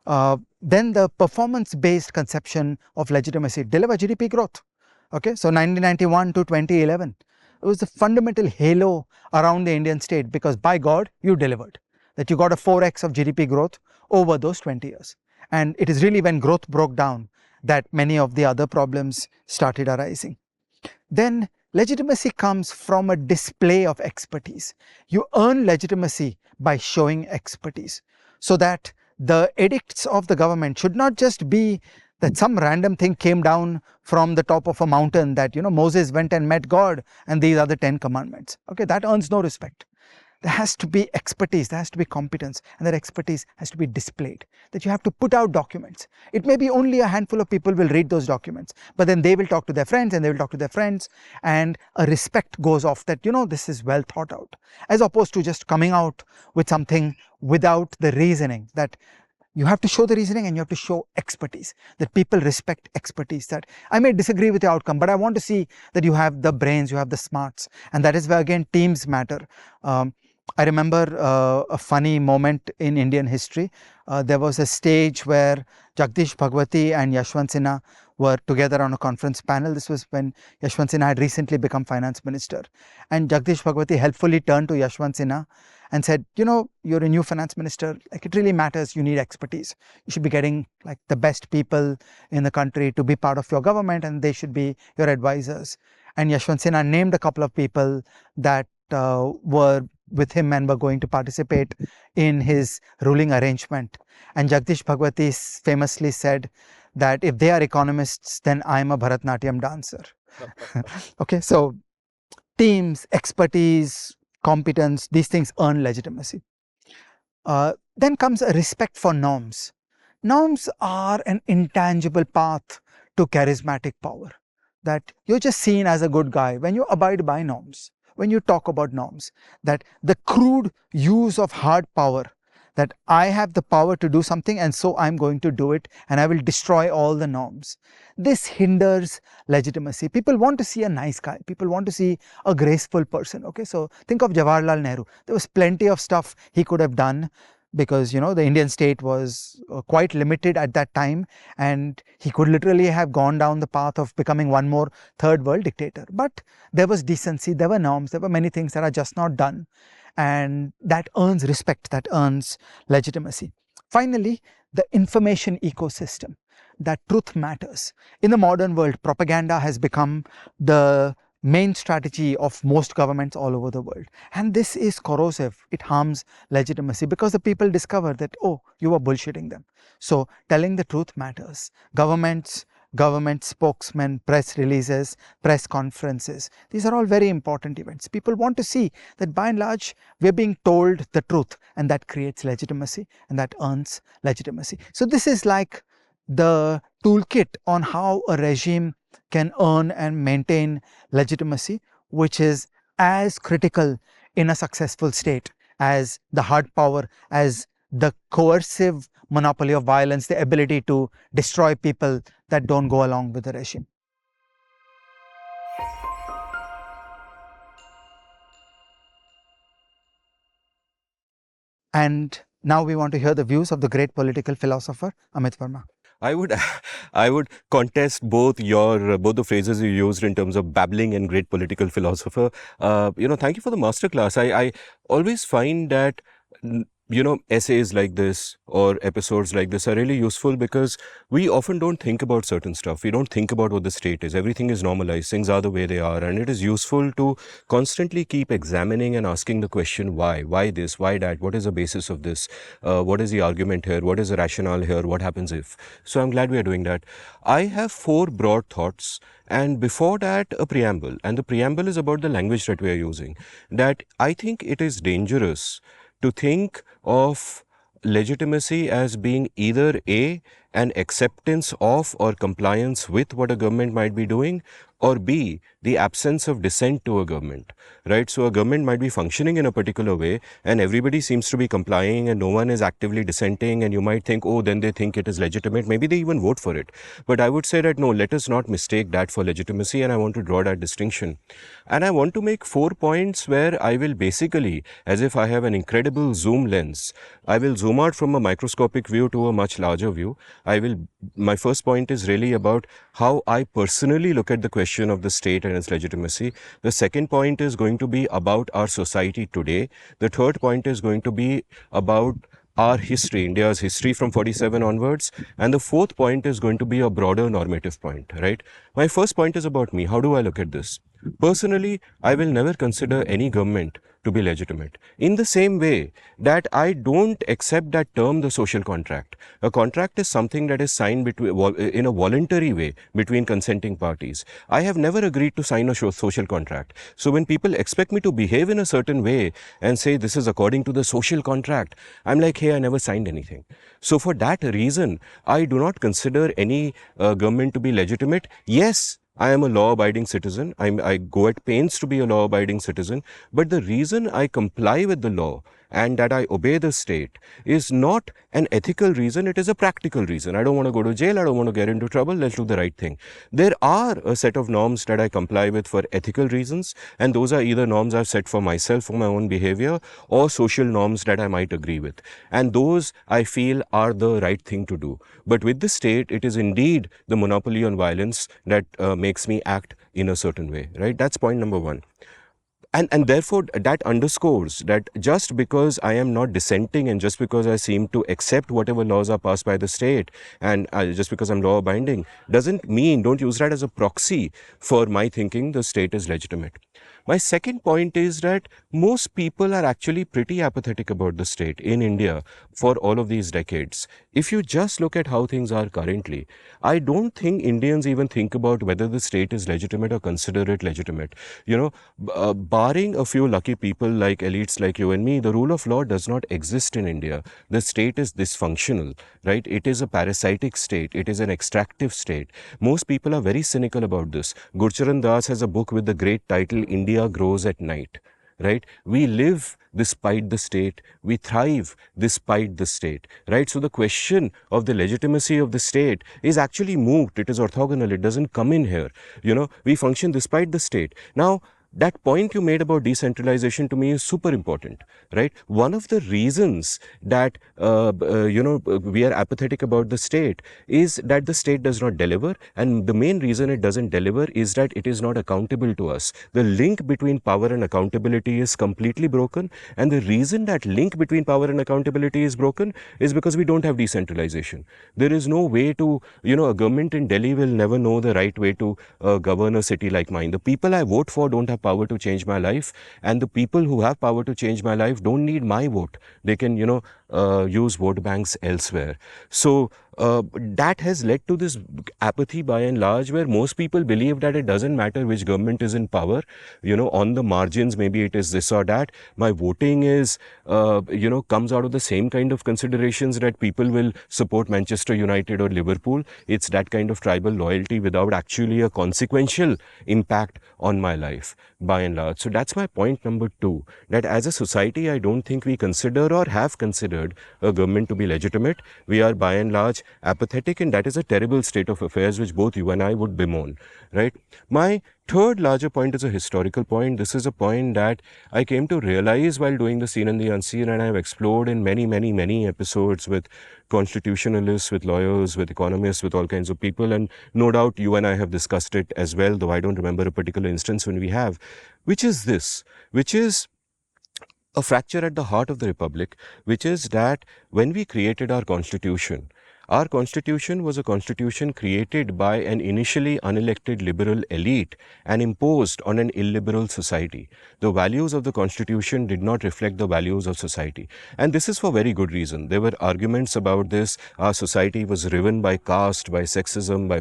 Then the performance-based conception of legitimacy, deliver GDP growth. Okay, so 1991 to 2011, it was the fundamental halo around the Indian state because by God, you delivered. That you got a 4x of GDP growth over those 20 years. And it is really when growth broke down that many of the other problems started arising. Then legitimacy comes from a display of expertise. You earn legitimacy by showing expertise, so that the edicts of the government should not just be that some random thing came down from the top of a mountain that, Moses went and met God and these are the 10 commandments. Okay, that earns no respect. There has to be expertise, there has to be competence, and that expertise has to be displayed. That you have to put out documents. It may be only a handful of people will read those documents, but then they will talk to their friends and they will talk to their friends, and a respect goes off that, this is well thought out. As opposed to just coming out with something without the reasoning, that you have to show the reasoning and you have to show expertise, that people respect expertise, that I may disagree with the outcome, but I want to see that you have the brains, you have the smarts, and that is where again teams matter. I remember a funny moment in Indian history. There was a stage where Jagdish Bhagwati and Yashwant Sinha were together on a conference panel. This was when Yashwant Sinha had recently become finance minister. And Jagdish Bhagwati helpfully turned to Yashwant Sinha and said, you're a new finance minister. Like, it really matters. You need expertise. You should be getting like the best people in the country to be part of your government, and they should be your advisors. And Yashwant Sinha named a couple of people that were with him and were going to participate in his ruling arrangement. And Jagdish Bhagwati famously said that if they are economists, then I'm a Bharatnatyam dancer. Okay, so teams, expertise, competence, these things earn legitimacy. Then comes a respect for norms. Norms are an intangible path to charismatic power. That you're just seen as a good guy when you abide by norms, when you talk about norms, that the crude use of hard power, that I have the power to do something and so I'm going to do it and I will destroy all the norms. This hinders legitimacy. People want to see a nice guy. People want to see a graceful person. Okay, so think of Jawaharlal Nehru. There was plenty of stuff he could have done because, the Indian state was quite limited at that time, and he could literally have gone down the path of becoming one more third world dictator. But there was decency, there were norms, there were many things that are just not done. And that earns respect, that earns legitimacy. Finally, the information ecosystem, that truth matters. In the modern world, propaganda has become the main strategy of most governments all over the world. And this is corrosive. It harms legitimacy because the people discover that, oh, you were bullshitting them. So telling the truth matters. Government spokesmen, press releases, press conferences, these are all very important events. People want to see that by and large, we're being told the truth, and that creates legitimacy and that earns legitimacy. So this is like the toolkit on how a regime can earn and maintain legitimacy, which is as critical in a successful state as the hard power, as the coercive monopoly of violence, the ability to destroy people that don't go along with the regime. And now we want to hear the views of the great political philosopher, Amit Varma. I would, I would contest both the phrases you used in terms of babbling and great political philosopher. Thank you for the masterclass. I always find that essays like this or episodes like this are really useful because we often don't think about certain stuff. We don't think about what the state is. Everything is normalized. Things are the way they are. And it is useful to constantly keep examining and asking the question, why? Why this? Why that? What is the basis of this? What is the argument here? What is the rationale here? What happens if? So I'm glad we are doing that. I have four broad thoughts. And before that, a preamble. And the preamble is about the language that we are using. That I think it is dangerous to think of legitimacy as being either A, an acceptance of or compliance with what a government might be doing, or B, the absence of dissent to a government, right? So a government might be functioning in a particular way and everybody seems to be complying and no one is actively dissenting, and you might think, oh, then they think it is legitimate. Maybe they even vote for it. But I would say that no, let us not mistake that for legitimacy, and I want to draw that distinction. And I want to make 4 points where I will basically, as if I have an incredible zoom lens, I will zoom out from a microscopic view to a much larger view. My first point is really about how I personally look at the question of the state and its legitimacy. The second point is going to be about our society today. The third point is going to be about our history, India's history from 47 onwards. And the fourth point is going to be a broader normative point, right? My first point is about me. How do I look at this? Personally, I will never consider any government to be legitimate. In the same way that I don't accept that term, the social contract. A contract is something that is signed in a voluntary way between consenting parties. I have never agreed to sign a social contract. So when people expect me to behave in a certain way and say this is according to the social contract, I'm like, hey, I never signed anything. So for that reason, I do not consider any government to be legitimate. Yes, I am a law-abiding citizen. I go at pains to be a law-abiding citizen. But the reason I comply with the law and that I obey the state is not an ethical reason. It is a practical reason. I don't want to go to jail. I don't want to get into trouble. Let's do the right thing. There are a set of norms that I comply with for ethical reasons. And those are either norms I've set for myself, for my own behavior, or social norms that I might agree with. And those I feel are the right thing to do. But with the state, it is indeed the monopoly on violence that makes me act in a certain way, right? That's point number one. And therefore, that underscores that just because I am not dissenting and just because I seem to accept whatever laws are passed by the state and just because I'm law abiding doesn't mean, don't use that as a proxy for my thinking the state is legitimate. My second point is that most people are actually pretty apathetic about the state in India for all of these decades. If you just look at how things are currently, I don't think Indians even think about whether the state is legitimate or consider it legitimate. Barring a few lucky people like elites like you and me, the rule of law does not exist in India. The state is dysfunctional, right? It is a parasitic state. It is an extractive state. Most people are very cynical about this. Gurcharan Das has a book with the great title, India Grows at Night, right? We live despite the state. We thrive despite the state, right? So the question of the legitimacy of the state is actually moot. It is orthogonal. It doesn't come in here. We function despite the state. Now, that point you made about decentralization to me is super important, right? One of the reasons that, we are apathetic about the state is that the state does not deliver. And the main reason it doesn't deliver is that it is not accountable to us. The link between power and accountability is completely broken. And the reason that link between power and accountability is broken is because we don't have decentralization. There is no way to, a government in Delhi will never know the right way to govern a city like mine. The people I vote for don't have power to change my life, and the people who have power to change my life don't need my vote. They can, use vote banks elsewhere. So that has led to this apathy by and large, where most people believe that it doesn't matter which government is in power. On the margins, maybe it is this or that. My voting is, comes out of the same kind of considerations that people will support Manchester United or Liverpool. It's that kind of tribal loyalty without actually a consequential impact on my life, by and large. So that's my point number two, that as a society, I don't think we consider or have considered a government to be legitimate. We are by and large apathetic, and that is a terrible state of affairs which both you and I would bemoan, right? My third larger point is a historical point. This is a point that I came to realize while doing the Seen and the Unseen, and I've explored in many, many, many episodes with constitutionalists, with lawyers, with economists, with all kinds of people. And no doubt you and I have discussed it as well, though I don't remember a particular instance when we have, which is this, which is a fracture at the heart of the republic, which is that when we created our constitution was a constitution created by an initially unelected liberal elite and imposed on an illiberal society. The values of the constitution did not reflect the values of society. And this is for very good reason. There were arguments about this. Our society was riven by caste, by sexism, by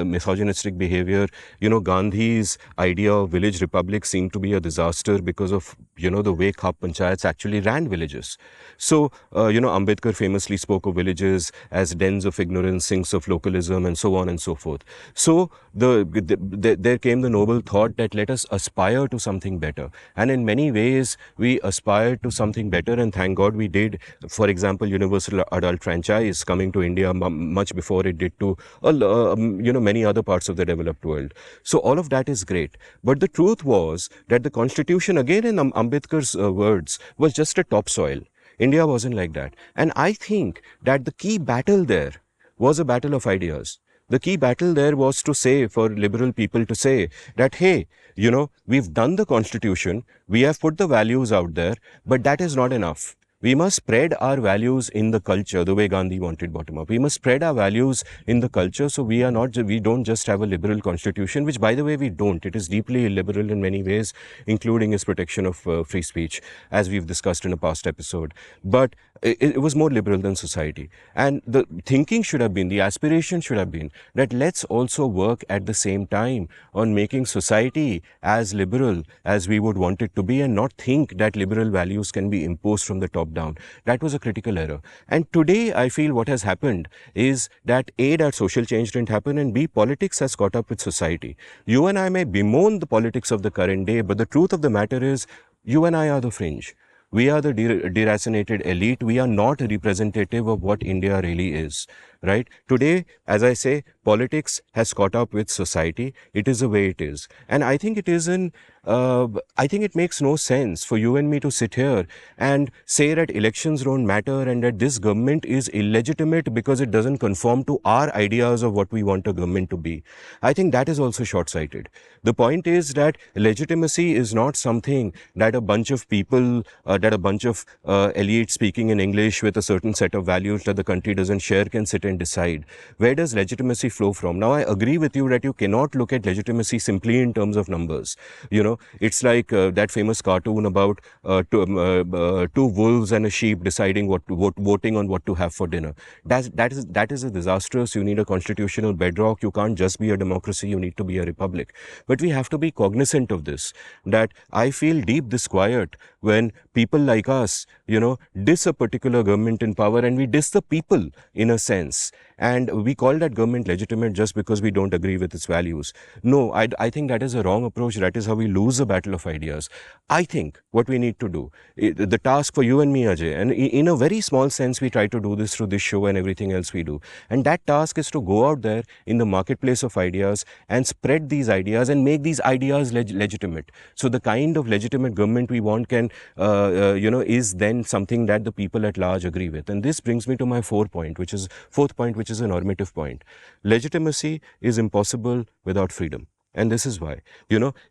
misogynistic behavior. Gandhi's idea of village republic seemed to be a disaster because of, the way Khap panchayats actually ran villages. So, Ambedkar famously spoke of villages as dens of ignorance, sinks of localism, and so on and so forth. So, there came the noble thought that let us aspire to something better. And in many ways, we aspired to something better, and thank God we did. For example, universal adult franchise coming to India much before it did to, many other parts of the developed world. So, all of that is great. But the truth was that the constitution, again in Ambedkar's words, was just a topsoil. India wasn't like that. And I think that the key battle there was a battle of ideas. The key battle there was to say, for liberal people to say that, hey, we've done the constitution, we have put the values out there, but that is not enough. We must spread our values in the culture the way Gandhi wanted bottom up. We must spread our values in the culture, so we don't just have a liberal constitution, which by the way we don't. It is deeply illiberal in many ways, including its protection of free speech, as we've discussed in a past episode. But it was more liberal than society. And the thinking should have been, the aspiration should have been that let's also work at the same time on making society as liberal as we would want it to be, and not think that liberal values can be imposed from the top down. That was a critical error. And today I feel what has happened is that A, that social change didn't happen, and B, politics has caught up with society. You and I may bemoan the politics of the current day, but the truth of the matter is you and I are the fringe. We are the deracinated elite. We are not representative of what India really is, right? Today, as I say, politics has caught up with society. It is the way it is. And I think I think it makes no sense for you and me to sit here and say that elections don't matter and that this government is illegitimate because it doesn't conform to our ideas of what we want a government to be. I think that is also short-sighted. The point is that legitimacy is not something that a bunch of people, elites speaking in English with a certain set of values that the country doesn't share can sit and decide. Where does legitimacy flow from? Now, I agree with you that you cannot look at legitimacy simply in terms of numbers. It's like that famous cartoon about two wolves and a sheep deciding voting on what to have for dinner. That is a disastrous. You need a constitutional bedrock. You can't just be a democracy. You need to be a republic. But we have to be cognizant of this, that I feel deep disquiet when people like us, diss a particular government in power, and we diss the people in a sense. And we call that government legitimate just because we don't agree with its values. No, I think that is a wrong approach. That is how we lose the battle of ideas. I think what we need to do, the task for you and me, Ajay, and in a very small sense, we try to do this through this show and everything else we do. And that task is to go out there in the marketplace of ideas and spread these ideas and make these ideas legitimate. So the kind of legitimate government we want can, is then something that the people at large agree with. And this brings me to my fourth point, which is a normative point. Legitimacy is impossible without freedom. And this is why,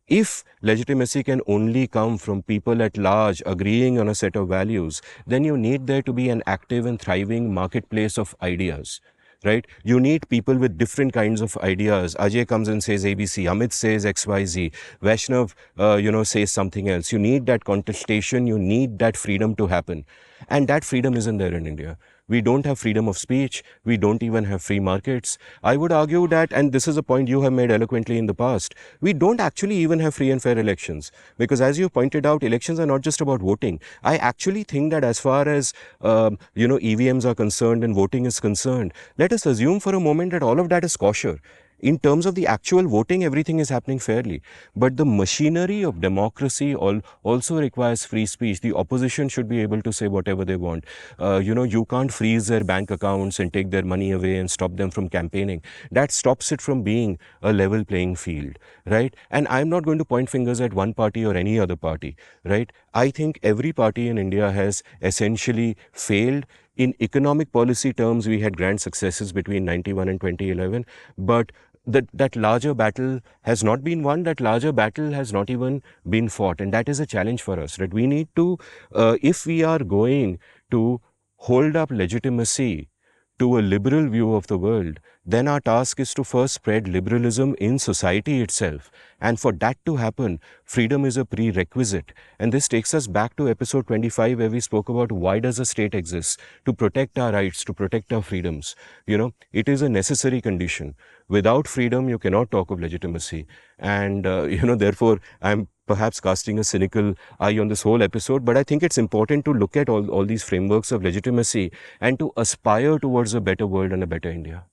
if legitimacy can only come from people at large agreeing on a set of values, then you need there to be an active and thriving marketplace of ideas. Right? You need people with different kinds of ideas. Ajay comes and says ABC, Amit says XYZ, Vaishnav, says something else. You need that contestation, you need that freedom to happen. And that freedom isn't there in India. We don't have freedom of speech. We don't even have free markets. I would argue that, and this is a point you have made eloquently in the past, we don't actually even have free and fair elections. Because as you pointed out, elections are not just about voting. I actually think that as far as, EVMs are concerned and voting is concerned, let us assume for a moment that all of that is kosher. In terms of the actual voting, everything is happening fairly. But the machinery of democracy also requires free speech. The opposition should be able to say whatever they want. You can't freeze their bank accounts and take their money away and stop them from campaigning. That stops it from being a level playing field, right? And I'm not going to point fingers at one party or any other party, right? I think every party in India has essentially failed. In economic policy terms, we had grand successes between 91 and 2011, but that larger battle has not been won, that larger battle has not even been fought. And that is a challenge for us, that we need to, if we are going to hold up legitimacy to a liberal view of the world, then our task is to first spread liberalism in society itself. And for that to happen, freedom is a prerequisite. And this takes us back to episode 25, where we spoke about why does a state exist? To protect our rights, to protect our freedoms. You know, it is a necessary condition. Without freedom, you cannot talk of legitimacy. And, therefore, I'm perhaps casting a cynical eye on this whole episode, but I think it's important to look at all these frameworks of legitimacy and to aspire towards a better world and a better India.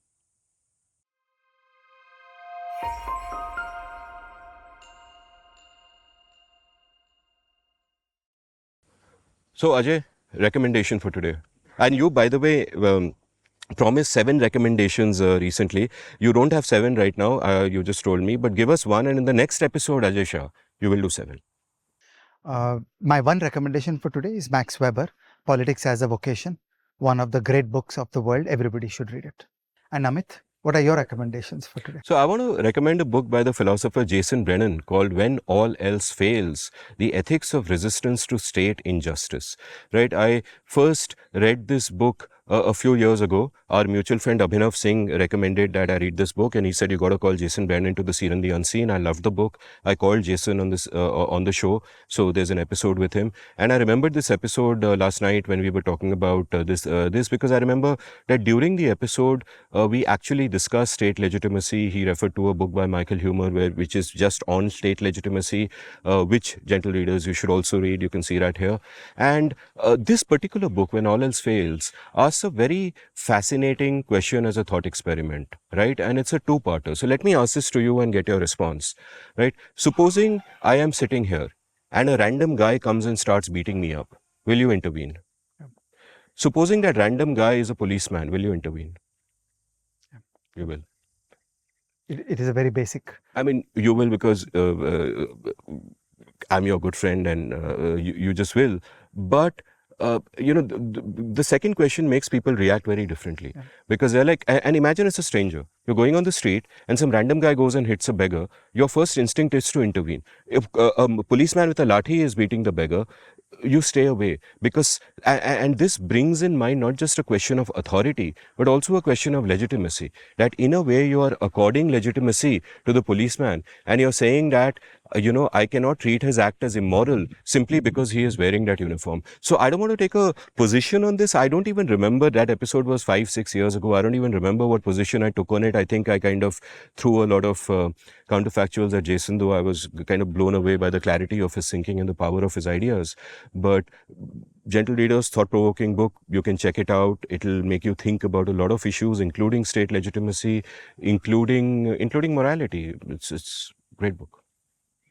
So, Ajay, recommendation for today. And you, by the way, promised 7 recommendations recently. You don't have 7 right now, you just told me, but give us one, and in the next episode, Ajay Shah, you will do 7. My one recommendation for today is Max Weber, Politics as a Vocation, one of the great books of the world. Everybody should read it. And Amit, what are your recommendations for today? So I want to recommend a book by the philosopher Jason Brennan called When All Else Fails, The Ethics of Resistance to State Injustice. Right? I first read this book a few years ago. Our mutual friend Abhinav Singh recommended that I read this book, and he said, you got to call Jason Brennan to the Seen and the Unseen. I loved the book. I called Jason on this on the show, so there's an episode with him. And I remembered this episode last night when we were talking about this because I remember that during the episode we actually discussed state legitimacy. He referred to a book by Michael Huemer which is just on state legitimacy, which, gentle readers, you should also read. You can see that here. And this particular book, When All Else Fails, asks a very fascinating question as a thought experiment, right? And it's a two-parter. So let me ask this to you and get your response, right? Supposing I am sitting here and a random guy comes and starts beating me up. Will you intervene? Supposing that random guy is a policeman, will you intervene? You will. It is a very basic. I mean, you will, because I'm your good friend, and you just will. But the second question makes people react very differently, because they're like, and imagine it's a stranger. You're going on the street and some random guy goes and hits a beggar. Your first instinct is to intervene. If a policeman with a lathi is beating the beggar, you stay away, because and this brings in mind not just a question of authority, but also a question of legitimacy, that in a way you are according legitimacy to the policeman, and you're saying that I cannot treat his act as immoral simply because he is wearing that uniform. So I don't want to take a position on this. I don't even remember, that episode was 5-6 years ago. I don't even remember what position I took on it. I think I kind of threw a lot of counterfactuals at Jason, though I was kind of blown away by the clarity of his thinking and the power of his ideas. But gentle readers, thought-provoking book. You can check it out. It'll make you think about a lot of issues, including state legitimacy, including morality. It's a great book.